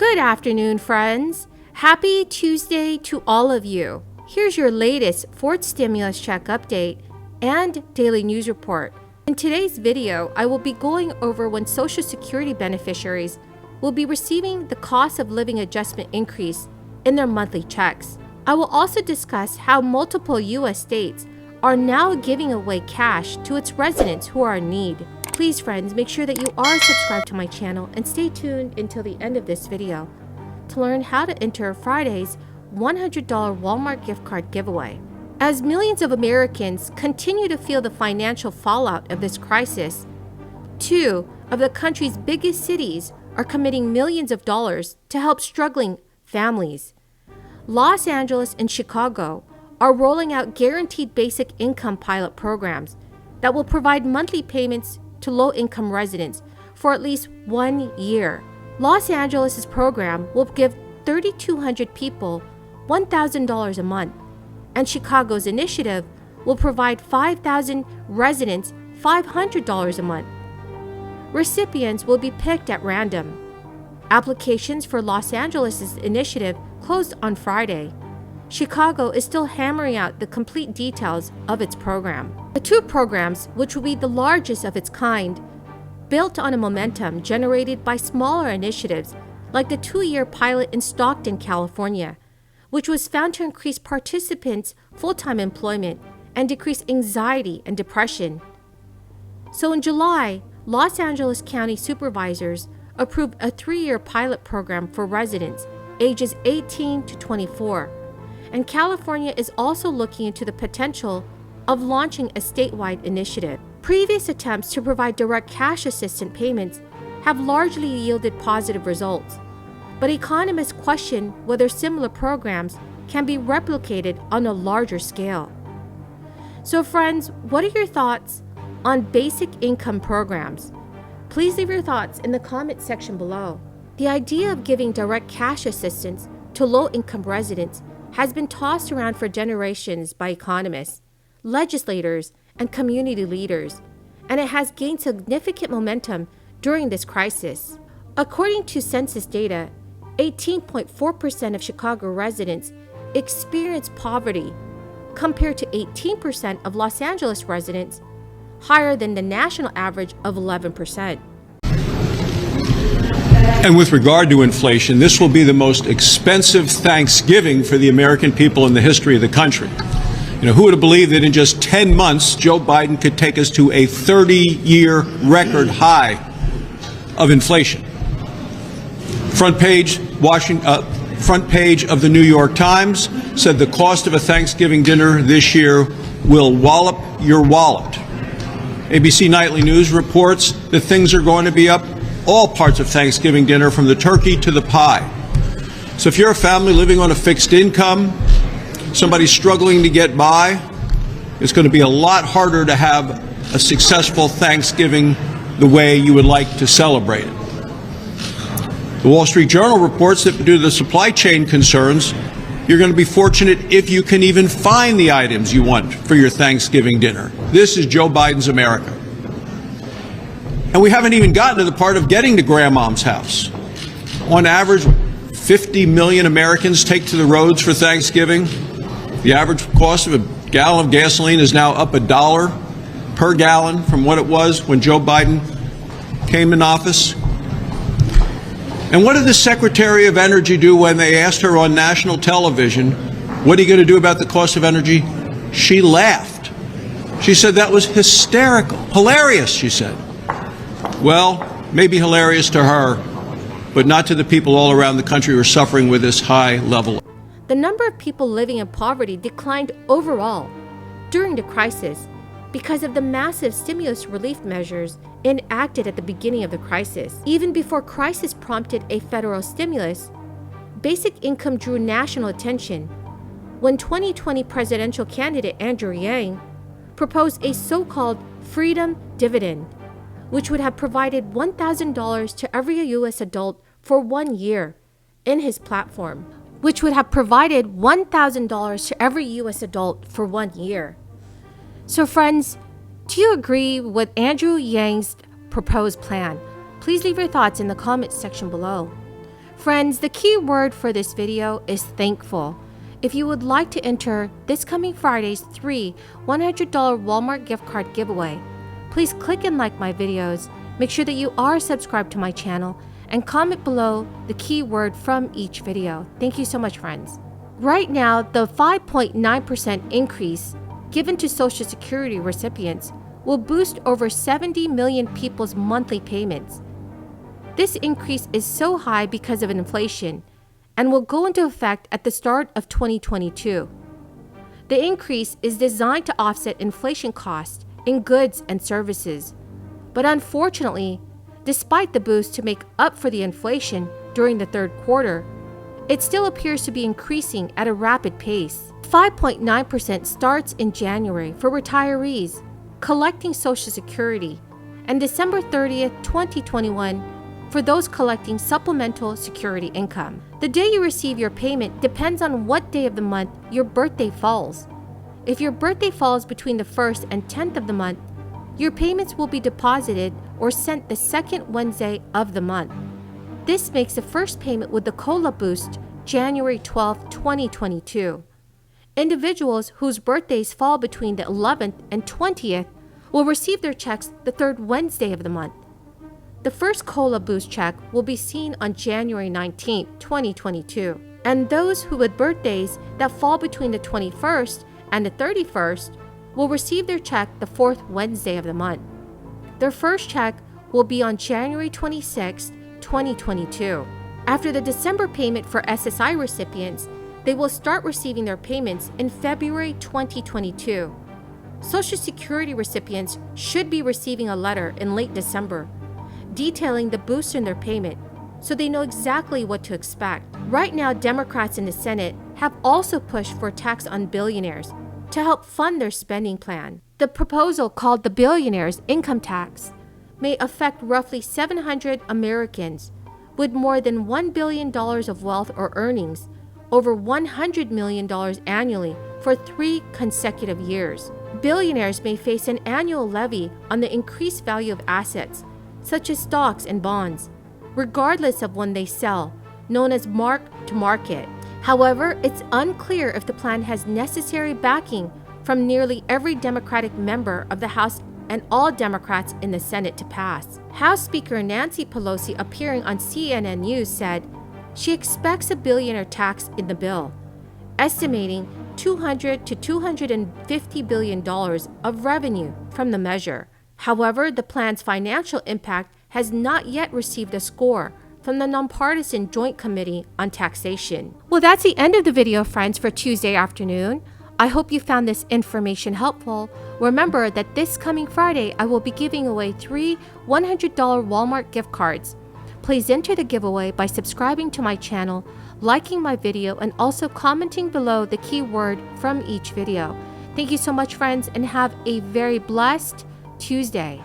Good afternoon, friends. Happy Tuesday to all of you. Here's your latest fourth stimulus check update and daily news report. In today's video, I will be going over when Social Security beneficiaries will be receiving the cost of living adjustment increase in their monthly checks. I will also discuss how multiple U.S. states are now giving away cash to its residents who are in need. Please, friends, make sure that you are subscribed to my channel and stay tuned until the end of this video to learn how to enter Friday's $100 Walmart gift card giveaway. As millions of Americans continue to feel the financial fallout of this crisis, two of the country's biggest cities are committing millions of dollars to help struggling families. Los Angeles and Chicago are rolling out guaranteed basic income pilot programs that will provide monthly payments to low-income residents for at least 1 year. Los Angeles' program will give 3,200 people $1,000 a month, and Chicago's initiative will provide 5,000 residents $500 a month. Recipients will be picked at random. Applications for Los Angeles' initiative closed on Friday. Chicago is still hammering out the complete details of its program. The two programs, which will be the largest of its kind, built on a momentum generated by smaller initiatives like the 2-year pilot in Stockton, California, which was found to increase participants' full-time employment and decrease anxiety and depression. So in July, Los Angeles County supervisors approved a 3-year pilot program for residents ages 18 to 24. And California is also looking into the potential of launching a statewide initiative. Previous attempts to provide direct cash assistance payments have largely yielded positive results, but economists question whether similar programs can be replicated on a larger scale. So friends, what are your thoughts on basic income programs? Please leave your thoughts in the comment section below. The idea of giving direct cash assistance to low-income residents has been tossed around for generations by economists, legislators, and community leaders, and it has gained significant momentum during this crisis. According to census data, 18.4% of Chicago residents experience poverty, compared to 18% of Los Angeles residents, higher than the national average of 11%. And with regard to inflation, this will be the most expensive Thanksgiving for the American people in the history of the country. Who would have believed that in just 10 months, Joe Biden could take us to a 30-year record high of inflation? Front page of the New York Times said the cost of a Thanksgiving dinner this year will wallop your wallet. ABC Nightly News reports that things are going to be up all parts of Thanksgiving dinner, from the turkey to the pie. So if you're a family living on a fixed income, somebody struggling to get by, it's going to be a lot harder to have a successful Thanksgiving the way you would like to celebrate it. The Wall Street Journal reports that due to the supply chain concerns, you're going to be fortunate if you can even find the items you want for your Thanksgiving dinner. This is Joe Biden's America. And we haven't even gotten to the part of getting to grandmom's house. On average, 50 million Americans take to the roads for Thanksgiving. The average cost of a gallon of gasoline is now up $1 per gallon from what it was when Joe Biden came in office. And what did the Secretary of Energy do when they asked her on national television, what are you going to do about the cost of energy? She laughed. She said that was hysterical. Hilarious, she said. Well, maybe hilarious to her, but not to the people all around the country who are suffering with this high level. The number of people living in poverty declined overall during the crisis because of the massive stimulus relief measures enacted at the beginning of the crisis. Even before crisis prompted a federal stimulus, basic income drew national attention when 2020 presidential candidate Andrew Yang proposed a so-called freedom dividend, which would have provided $1,000 to every U.S. adult for 1 year in his platform. Which would have provided $1,000 to every U.S. adult for 1 year. So friends, do you agree with Andrew Yang's proposed plan? Please leave your thoughts in the comments section below. Friends, the key word for this video is thankful. If you would like to enter this coming Friday's 3 $100 Walmart gift card giveaway, please click and like my videos, make sure that you are subscribed to my channel, and comment below the key word from each video. Thank you so much, friends. Right now, the 5.9% increase given to Social Security recipients will boost over 70 million people's monthly payments. This increase is so high because of inflation and will go into effect at the start of 2022. The increase is designed to offset inflation costs in goods and services. But unfortunately, despite the boost to make up for the inflation during the third quarter, it still appears to be increasing at a rapid pace. 5.9% starts in January for retirees collecting Social Security, and December 30th, 2021 for those collecting supplemental security income. The day you receive your payment depends on what day of the month your birthday falls. If your birthday falls between the 1st and 10th of the month, your payments will be deposited or sent the second Wednesday of the month. This makes the first payment with the COLA boost January 12, 2022. Individuals whose birthdays fall between the 11th and 20th will receive their checks the third Wednesday of the month. The first COLA boost check will be seen on January 19, 2022, and those who had birthdays that fall between the 21st and the 31st will receive their check the fourth Wednesday of the month. Their first check will be on January 26, 2022. After the December payment for SSI recipients, they will start receiving their payments in February 2022. Social Security recipients should be receiving a letter in late December detailing the boost in their payment, so they know exactly what to expect. Right now, Democrats in the Senate have also pushed for a tax on billionaires to help fund their spending plan. The proposal, called the Billionaire's income tax, may affect roughly 700 Americans with more than $1 billion of wealth or earnings, over $100 million annually for 3 consecutive years. Billionaires may face an annual levy on the increased value of assets, such as stocks and bonds, regardless of when they sell, known as mark-to-market. However, it's unclear if the plan has necessary backing from nearly every Democratic member of the House and all Democrats in the Senate to pass. House Speaker Nancy Pelosi, appearing on CNN News, said she expects a billionaire tax in the bill, estimating $200 to $250 billion of revenue from the measure. However, the plan's financial impact has not yet received a score from the nonpartisan Joint Committee on Taxation. Well, that's the end of the video, friends, for Tuesday afternoon. I hope you found this information helpful. Remember that this coming Friday, I will be giving away 3 $100 Walmart gift cards. Please enter the giveaway by subscribing to my channel, liking my video, and also commenting below the keyword from each video. Thank you so much, friends, and have a very blessed Tuesday.